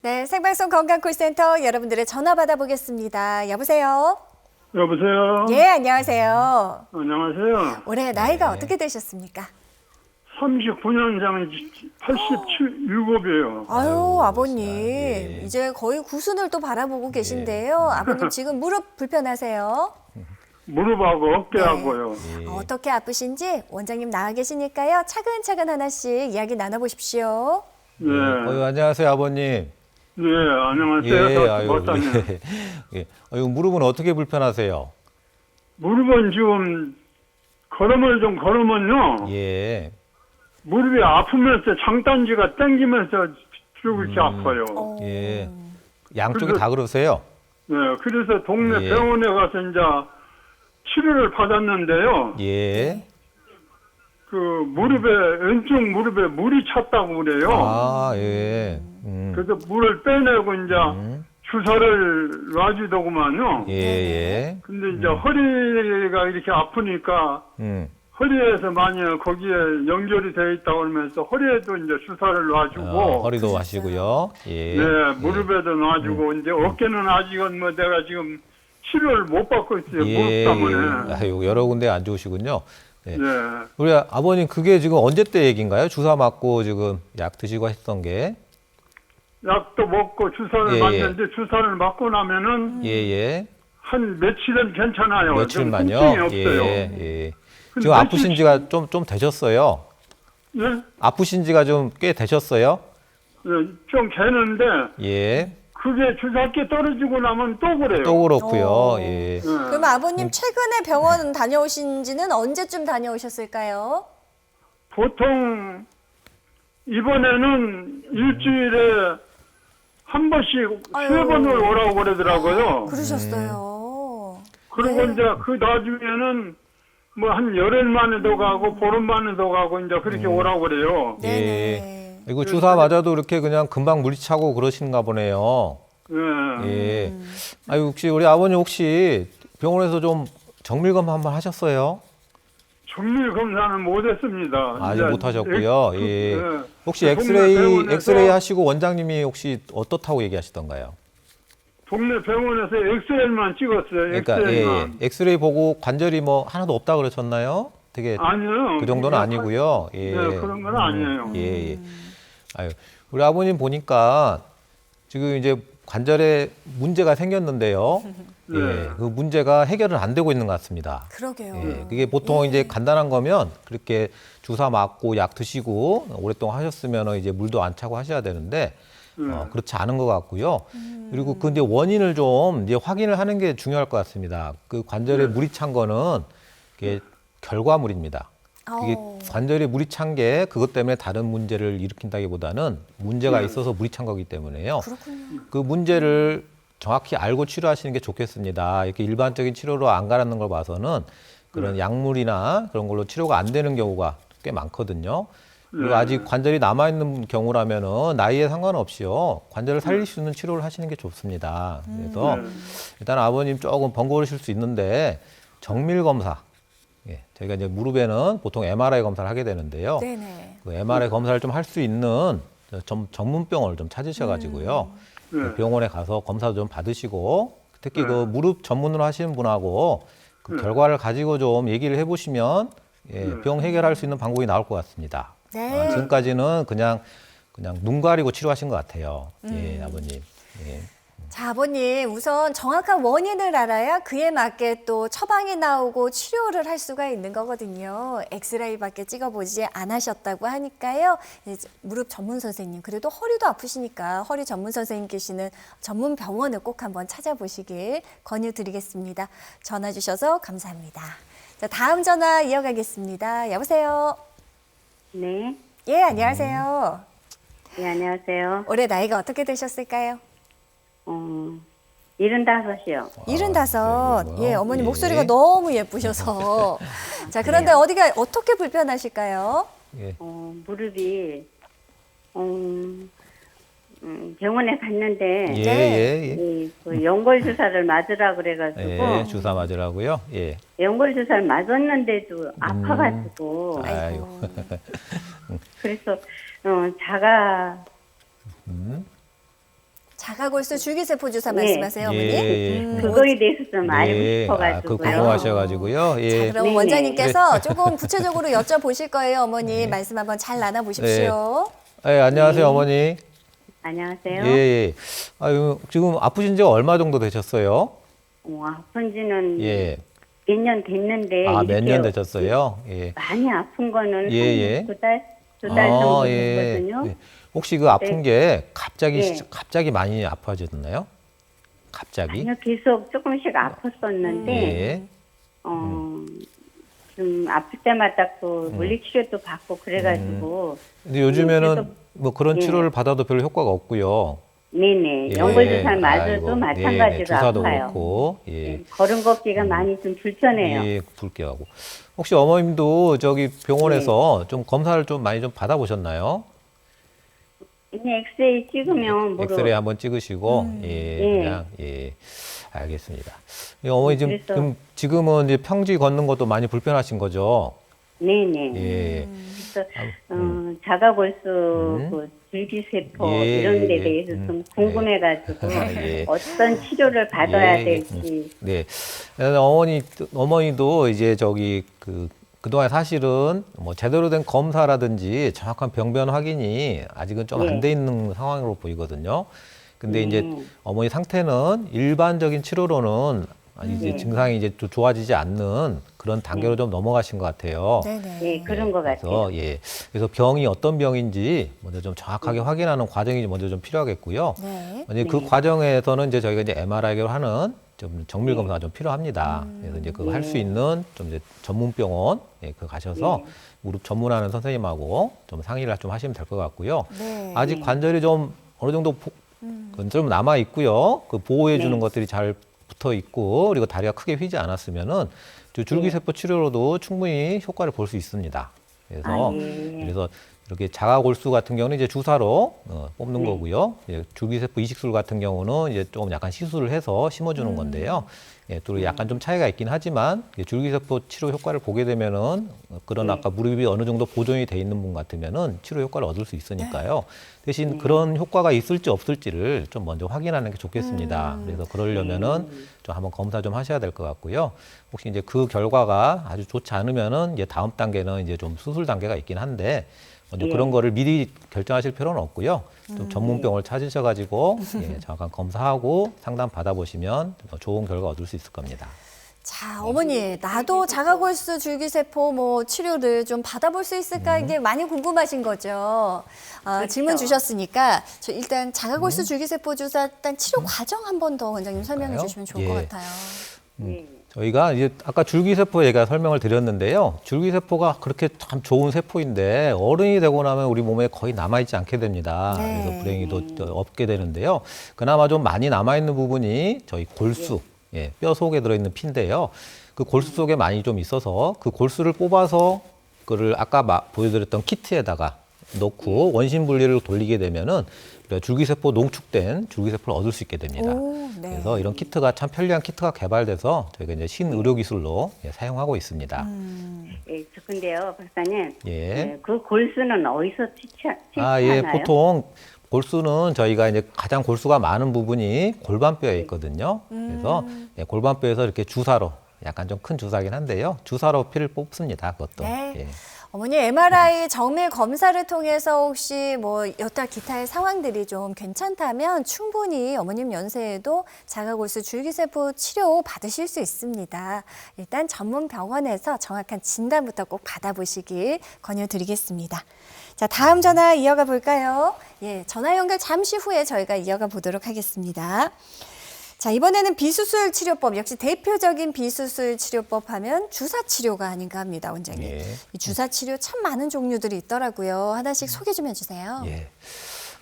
네, 생방송 건강콜센터 여러분들의 전화 받아보겠습니다. 여보세요? 여보세요? 예, 안녕하세요. 안녕하세요. 올해 나이가 어떻게 되셨습니까? 39년생 87이에요. 아유, 아버님. 예. 이제 거의 구순을 또 바라보고 계신데요. 아버님 지금 무릎 불편하세요? 무릎하고 어깨하고요. 어떻게 아프신지 원장님 나와 계시니까요. 차근차근 하나씩 이야기 나눠보십시오. 네. 안녕하세요, 아버님. 네, 안녕하세요. 아유, 박사님. 예. 아유, 무릎은 어떻게 불편하세요? 무릎은 지금 걸음을 좀 걸으면요. 예. 무릎이 아프면서 장단지가 땡기면서 쭉 이렇게 아파요. 예. 양쪽이 그래서- 다 그러세요? 네, 그래서 동네 예. 병원에 가서 이제 치료를 받았는데요. 예. 그 무릎에, 왼쪽 무릎에 물이 찼다고 그래요. 아, 예. 그래서 물을 빼내고 이제 주사를 놔주더구만요. 예, 예. 근데 이제 허리가 이렇게 아프니까 허리에서 만약 거기에 연결이 돼 있다고 그러면서 허리에도 이제 주사를 놔주고, 허리도 하시고요. 예. 네, 무릎에도 놔주고, 이제 어깨는 아직은 뭐 내가 지금 치료를 못 받고 있어요. 예. 무릎 때문에. 아유, 여러 군데 안 좋으시군요. 예. 네. 우리 아버님 그게 지금 언제 때 얘기인가요? 주사 맞고 지금 약 드시고 했던 게? 약도 먹고 주사를 예, 맞는데 주사를 맞고 나면은 예, 예. 한 며칠은 괜찮아요. 며칠만요? 좀 통증이 없어요. 예, 예. 근데 지금 아프신 며칠- 지가 좀 되셨어요? 네? 아프신 지가 좀 꽤 되셨어요? 네, 좀 개는데 예. 그게 주사기 떨어지고 나면 또 그래요. 또 그렇고요. 어. 예. 네. 그럼 아버님 최근에 병원 다녀오신 지는 언제쯤 다녀오셨을까요? 보통 이번에는 일주일에 한 번씩 아유. 3번을 오라고 그러더라고요. 그러셨어요. 그리고 네. 이제 그 나중에는 뭐 한 열흘 만에도 가고 보름 만에도 가고 이제 그렇게 오라고 그래요. 네네. 이거 주사 맞아도 이렇게 그냥 금방 물이 차고 그러시는가 보네요. 네. 예. 아유, 혹시 우리 아버님 혹시 병원에서 좀 정밀검 한번 하셨어요? 정밀 검사는 못했습니다. 아직 이제 못 하셨고요. 엑- 예. 네. 혹시 그 동네 병원에서- 엑스레이 하시고 원장님이 혹시 어떻다고 얘기하시던가요? 동네 병원에서 엑스레이만 찍었어요. 그러니까 엑스레이만. 엑스레이 보고 관절이 뭐 하나도 없다 그러셨나요? 되게 아니요. 그 정도는 아니고요. 예. 네, 그런 건 아니에요. 예, 예. 아유, 우리 아버님 보니까 지금 이제 관절에 문제가 생겼는데요. 네. 예, 그 문제가 해결은 안 되고 있는 것 같습니다. 그러게요. 예, 그게 보통 이제 간단한 거면 그렇게 주사 맞고 약 드시고 오랫동안 하셨으면 이제 물도 안 차고 하셔야 되는데 그렇지 않은 것 같고요. 그리고 그 이제 원인을 좀 이제 확인을 하는 게 중요할 것 같습니다. 그 관절에 물이 찬 거는 그게 결과물입니다. 그게 관절에 물이 찬 게 그것 때문에 다른 문제를 일으킨다기보다는 문제가 있어서 물이 찬 거기 때문에요. 그렇군요. 그 문제를 정확히 알고 치료하시는 게 좋겠습니다. 이렇게 일반적인 치료로 안 가라는 걸 봐서는 그런 약물이나 그런 걸로 치료가 안 되는 경우가 꽤 많거든요. 그리고 아직 관절이 남아있는 경우라면은 나이에 상관없이요. 관절을 살릴 수 있는 치료를 하시는 게 좋습니다. 그래서 일단 아버님 조금 번거로우실 수 있는데 정밀검사. 예, 저희가 이제 무릎에는 보통 MRI 검사를 하게 되는데요. 네네. 그 MRI 검사를 좀 할 수 있는 전문 병원을 좀 찾으셔가지고요. 그 병원에 가서 검사도 좀 받으시고 특히 그 무릎 전문으로 하시는 분하고 그 결과를 가지고 좀 얘기를 해보시면 예, 병 해결할 수 있는 방법이 나올 것 같습니다. 네. 지금까지는 그냥 눈 가리고 치료하신 것 같아요. 예, 아버님. 예. 자, 아버님, 우선 정확한 원인을 알아야 그에 맞게 또 처방이 나오고 치료를 할 수가 있는 거거든요. 엑스레이밖에 찍어보지 않으셨다고 하니까요. 이제 무릎 전문 선생님, 그래도 허리도 아프시니까 허리 전문 선생님 계시는 전문 병원을 꼭 한번 찾아보시길 권유드리겠습니다. 전화 주셔서 감사합니다. 자, 다음 전화 이어가겠습니다. 여보세요? 네. 예, 안녕하세요. 네, 안녕하세요. 올해 나이가 어떻게 되셨을까요? 75이요. 75. 네, 예, 어머니 예. 목소리가 너무 예쁘셔서. 자, 그런데 어디가 어떻게 불편하실까요? 예. 무릎이, 병원에 갔는데, 예, 네. 예, 예. 그 연골 주사를 맞으라 그래가지고, 예, 주사 맞으라고요. 예. 연골 주사를 맞았는데도 아파가지고, 아유. 그래서, 자가, 자가골수 줄기세포 주사 예. 말씀하세요, 어머니? 예. 그거에 대해서 좀 알고 그 싶어가지고요. 궁금하셔가지고요. 예. 자, 그럼 네네. 원장님께서 조금 구체적으로 여쭤보실 거예요, 어머니. 말씀 한번 잘 나눠보십시오. 예, 안녕하세요, 어머니. 안녕하세요. 예, 예. 아유, 지금 아프신 지 얼마 정도 되셨어요? 아픈 지는 예. 몇 년 됐는데 아, 몇 년 이렇게 되셨어요? 예. 많이 아픈 거는 예, 예. 한 두 달 정도 예. 됐거든요. 예. 혹시 그 아픈 게 갑자기 예. 갑자기 많이 아파졌나요? 갑자기? 아니요, 계속 조금씩 아팠었는데 예. 좀 아플 때마다 또 물리치료도 받고 그래가지고 근데 요즘에는 계속- 뭐 그런 예. 치료를 받아도 별로 효과가 없고요. 네네 예. 연골주사를 맞아도 아이고, 마찬가지로 네, 주사도 아파요. 그렇고. 예. 네, 걸음 걷기가 많이 좀 불편해요. 예, 불쾌하고. 혹시 어머님도 저기 병원에서 좀 검사를 좀 많이 좀 받아보셨나요? 그냥 엑스레이 찍으면 뭐로 엑스레이 한번 찍으시고, 예, 예. 그냥, 예, 알겠습니다. 예, 어머니 그래서- 지금은 이제 평지 걷는 것도 많이 불편하신 거죠? 네네. 예. 그래서 자가골수 그 줄기세포 예, 이런 데 예, 대해서 좀 궁금해가지고 예. 어떤 치료를 받아야 예, 될지. 네. 어머니도 이제 저기 그동안 사실은 뭐 제대로 된 검사라든지 정확한 병변 확인이 아직은 좀 안 예. 돼 있는 상황으로 보이거든요. 근데 이제 어머니 상태는 일반적인 치료로는 이제 증상이 이제 또 좋아지지 않는 그런 단계로 좀 넘어가신 것 같아요. 네네. 네, 그런 것 같아요. 그래서 예, 그래서 병이 어떤 병인지 먼저 좀 정확하게 확인하는 과정이 먼저 좀 필요하겠고요. 네. 이제 그 과정에서는 이제 저희가 이제 MRI로 하는 좀 정밀 검사가 좀 필요합니다. 그래서 이제 그거 할 수 있는 좀 이제 전문 병원 그 가셔서 무릎 전문하는 선생님하고 좀 상의를 좀 하시면 될 것 같고요. 네. 아직 관절이 좀 어느 정도 좀 남아 있고요. 그 보호해 주는 것들이 잘 붙어 있고 그리고 다리가 크게 휘지 않았으면은 저 줄기세포 치료로도 충분히 효과를 볼 수 있습니다. 그래서 그래서 이렇게 자가골수 같은 경우는 이제 주사로 뽑는 거고요. 예, 줄기세포 이식술 같은 경우는 이제 좀 약간 시술을 해서 심어주는 건데요. 예, 또 약간 좀 차이가 있긴 하지만 줄기세포 치료 효과를 보게 되면은 그런 아까 무릎이 어느 정도 보존이 돼 있는 분 같으면은 치료 효과를 얻을 수 있으니까요. 대신 그런 효과가 있을지 없을지를 좀 먼저 확인하는 게 좋겠습니다. 그래서 그러려면은 좀 한번 검사 좀 하셔야 될 것 같고요. 혹시 이제 그 결과가 아주 좋지 않으면은 이제 다음 단계는 이제 좀 수술 단계가 있긴 한데 먼저 그런 거를 미리 결정하실 필요는 없고요. 좀 전문병을 찾으셔가지고 예, 정확한 검사하고 상담 받아보시면 좋은 결과 얻을 수 있을 겁니다. 자, 어머니, 나도 자가골수 줄기세포 뭐 치료를 좀 받아볼 수 있을까 이게 많이 궁금하신 거죠. 질문 주셨으니까 저 일단 자가골수 줄기세포 주사 일단 치료 과정 한 번 더 원장님 설명해 그럴까요? 주시면 좋을 예. 것 같아요. 저희가 이제 아까 줄기세포 얘가 설명을 드렸는데요. 줄기세포가 그렇게 참 좋은 세포인데 어른이 되고 나면 우리 몸에 거의 남아있지 않게 됩니다. 네. 그래서 불행히도 없게 되는데요. 그나마 좀 많이 남아있는 부분이 저희 골수, 예, 뼈 속에 들어있는 피인데요. 그 골수 속에 많이 좀 있어서 그 골수를 뽑아서 그를 아까 보여드렸던 키트에다가 넣고 원심 분리를 돌리게 되면은 줄기세포 농축된 줄기세포를 얻을 수 있게 됩니다. 오, 네. 그래서 이런 키트가 참 편리한 키트가 개발돼서 저희가 이제 신의료 기술로 사용하고 있습니다. 예, 저 근데요, 박사님. 예. 네, 그 골수는 어디서 아, 예, 채취하나요? 보통 골수는 저희가 이제 가장 골수가 많은 부분이 골반뼈에 있거든요. 그래서 예, 골반뼈에서 이렇게 주사로 약간 좀 큰 주사긴 한데요. 주사로 피를 뽑습니다. 그것도. 네. 예. 어머니 MRI 정밀 검사를 통해서 혹시 뭐 여타 기타의 상황들이 좀 괜찮다면 충분히 어머님 연세에도 자가골수 줄기세포 치료 받으실 수 있습니다. 일단 전문 병원에서 정확한 진단부터 꼭 받아보시길 권유드리겠습니다. 자, 다음 전화 이어가 볼까요? 예, 전화 연결 잠시 후에 저희가 이어가 보도록 하겠습니다. 자, 이번에는 비수술 치료법, 역시 대표적인 비수술 치료법 하면 주사 치료가 아닌가 합니다, 원장님. 예. 이 주사 치료 참 많은 종류들이 있더라고요. 하나씩 소개 좀 해주세요. 예.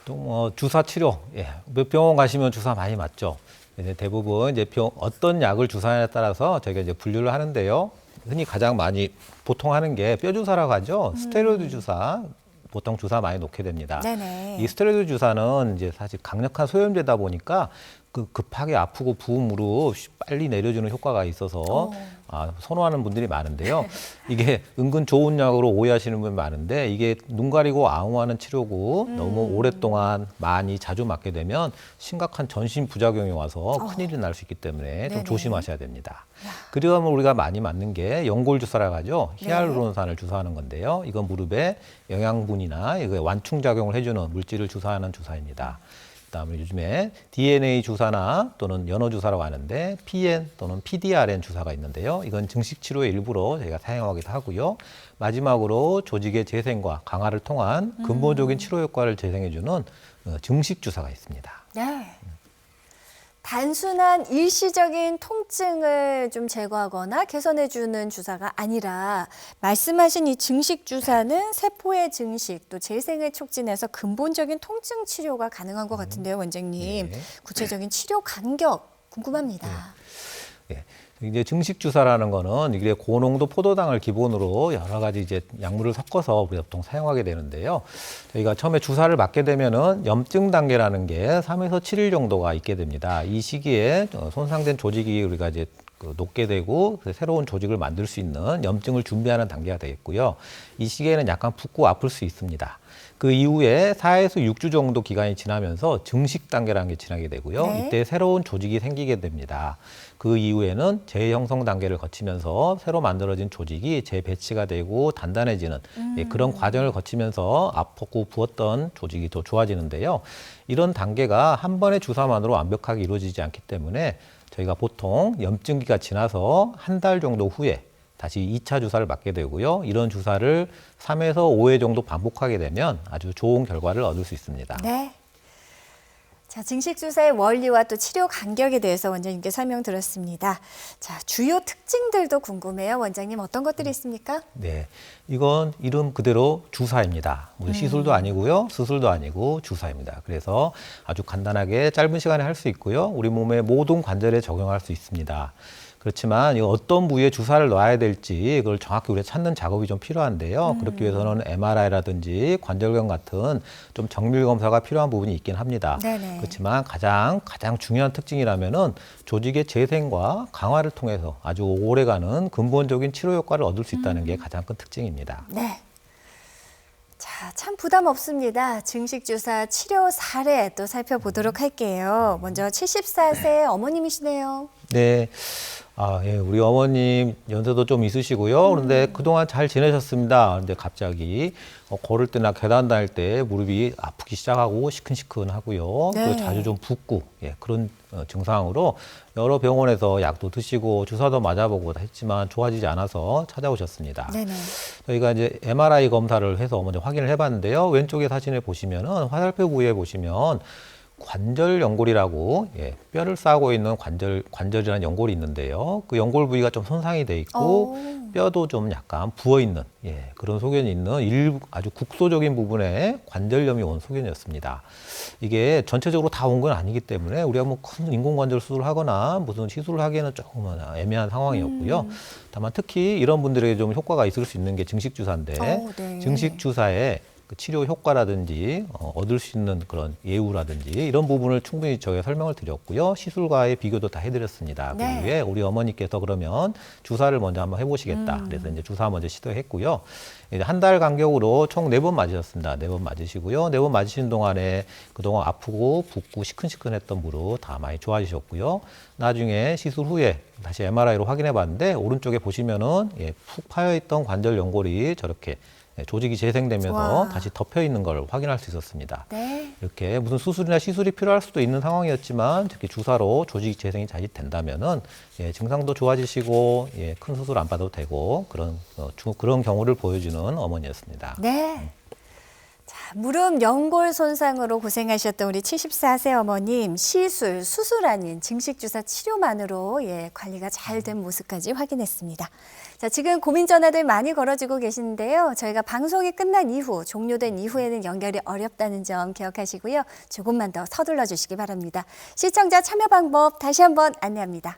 또 뭐 주사 치료, 예. 병원 가시면 주사 많이 맞죠. 이제 대부분 이제 어떤 약을 주사냐에 따라서 저희가 이제 분류를 하는데요. 흔히 가장 많이 보통 하는 게 뼈 주사라고 하죠. 스테로이드 주사. 보통 주사 많이 놓게 됩니다. 네네. 이 스테로이드 주사는 이제 사실 강력한 소염제다 보니까 그 급하게 아프고 부은 무릎 빨리 내려주는 효과가 있어서 선호하는 분들이 많은데요. 이게 은근 좋은 약으로 오해하시는 분이 많은데 이게 눈 가리고 아웅하는 치료고 너무 오랫동안 많이 자주 맞게 되면 심각한 전신 부작용이 와서 큰일이 날 수 있기 때문에 좀 네네. 조심하셔야 됩니다. 그리고 우리가 많이 맞는 게 연골 주사라고 하죠. 네. 히알루론산을 주사하는 건데요. 이건 무릎에 영양분이나 이거 완충 작용을 해주는 물질을 주사하는 주사입니다. 그다음에 요즘에 DNA 주사나 또는 연어 주사라고 하는데 PN 또는 PDRN 주사가 있는데요. 이건 증식 치료의 일부로 저희가 사용하기도 하고요. 마지막으로 조직의 재생과 강화를 통한 근본적인 치료 효과를 재생해주는 증식 주사가 있습니다. 네. 단순한 일시적인 통증을 좀 제거하거나 개선해주는 주사가 아니라 말씀하신 이 증식 주사는 세포의 증식 또 재생을 촉진해서 근본적인 통증 치료가 가능한 것 같은데요, 원장님. 네. 구체적인 치료 간격 궁금합니다. 예. 이제 증식 주사라는 거는 이게 고농도 포도당을 기본으로 여러 가지 이제 약물을 섞어서 우리가 보통 사용하게 되는데요. 저희가 처음에 주사를 맞게 되면은 염증 단계라는 게 3에서 7일 정도가 있게 됩니다. 이 시기에 손상된 조직이 우리가 이제 녹게 되고 새로운 조직을 만들 수 있는 염증을 준비하는 단계가 되겠고요. 이 시기에는 약간 붓고 아플 수 있습니다. 그 이후에 4에서 6주 정도 기간이 지나면서 증식 단계라는 게 지나게 되고요. 네. 이때 새로운 조직이 생기게 됩니다. 그 이후에는 재형성 단계를 거치면서 새로 만들어진 조직이 재배치가 되고 단단해지는 그런 과정을 거치면서 아팠고 부었던 조직이 더 좋아지는데요. 이런 단계가 한 번의 주사만으로 완벽하게 이루어지지 않기 때문에 저희가 보통 염증기가 지나서 한 달 정도 후에 다시 2차 주사를 맞게 되고요. 이런 주사를 3에서 5회 정도 반복하게 되면 아주 좋은 결과를 얻을 수 있습니다. 네. 자, 증식 주사의 원리와 또 치료 간격에 대해서 원장님께 설명 들었습니다. 자, 주요 특징들도 궁금해요. 원장님 어떤 것들이 있습니까? 네, 이건 이름 그대로 주사입니다. 뭐 시술도 아니고요, 수술도 아니고 주사입니다. 그래서 아주 간단하게 짧은 시간에 할 수 있고요. 우리 몸의 모든 관절에 적용할 수 있습니다. 그렇지만 이 어떤 부위에 주사를 놔야 될지 그걸 정확히 우리가 찾는 작업이 좀 필요한데요. 그렇기 위해서는 MRI라든지 관절경 같은 좀 정밀 검사가 필요한 부분이 있긴 합니다. 네네. 그렇지만 가장 중요한 특징이라면은 조직의 재생과 강화를 통해서 아주 오래가는 근본적인 치료 효과를 얻을 수 있다는 게 가장 큰 특징입니다. 네. 자, 참 부담 없습니다. 증식 주사 치료 사례 또 살펴보도록 할게요. 먼저 74세 어머님이시네요. 네. 예, 우리 어머님 연세도 좀 있으시고요. 그런데 그동안 잘 지내셨습니다. 그런데 갑자기 걸을 때나 계단 다닐 때 무릎이 아프기 시작하고 시큰시큰하고요. 네. 그리고 자주 좀 붓고 그런 증상으로 여러 병원에서 약도 드시고 주사도 맞아보고 했지만 좋아지지 않아서 찾아오셨습니다. 네네. 저희가 이제 MRI 검사를 해서 먼저 확인을 해봤는데요. 왼쪽에 사진을 보시면은 화살표 부위에 보시면 관절 연골이라고 뼈를 싸고 있는 관절이라는 연골이 있는데요. 그 연골 부위가 좀 손상이 돼 있고 뼈도 좀 약간 부어 있는 그런 소견이 있는 일부 아주 국소적인 부분에 관절염이 온 소견이었습니다. 이게 전체적으로 다 온 건 아니기 때문에 우리가 뭐 큰 인공관절 수술을 하거나 무슨 시술을 하기에는 조금 애매한 상황이었고요. 다만 특히 이런 분들에게 좀 효과가 있을 수 있는 게 증식 주사인데 네. 증식 주사에 그 치료 효과라든지 얻을 수 있는 그런 예우라든지 이런 부분을 충분히 저희가 설명을 드렸고요. 시술과의 비교도 다 해드렸습니다. 네. 그 후에 우리 어머니께서 그러면 주사를 먼저 한번 해보시겠다. 그래서 이제 주사 먼저 시도했고요. 이제 한 달 간격으로 총 4번 맞으셨습니다. 4번 맞으시고요. 4번 맞으시는 동안에 그동안 아프고 붓고 시큰시큰했던 무릎 다 많이 좋아지셨고요. 나중에 시술 후에 다시 MRI로 확인해 봤는데 오른쪽에 보시면은 푹 파여있던 관절 연골이 저렇게 조직이 재생되면서 와. 다시 덮여 있는 걸 확인할 수 있었습니다. 네. 이렇게 무슨 수술이나 시술이 필요할 수도 있는 상황이었지만 특히 주사로 조직 재생이 잘 된다면은 증상도 좋아지시고 큰 수술 안 받아도 되고 그런 경우를 보여주는 어머니였습니다. 네. 자, 무릎 연골 손상으로 고생하셨던 우리 74세 어머님 수술 아닌 증식 주사 치료만으로 관리가 잘 된 모습까지 확인했습니다. 자, 지금 고민 전화들 많이 걸어지고 계시는데요. 저희가 방송이 끝난 이후 종료된 이후에는 연결이 어렵다는 점 기억하시고요. 조금만 더 서둘러 주시기 바랍니다. 시청자 참여 방법 다시 한번 안내합니다.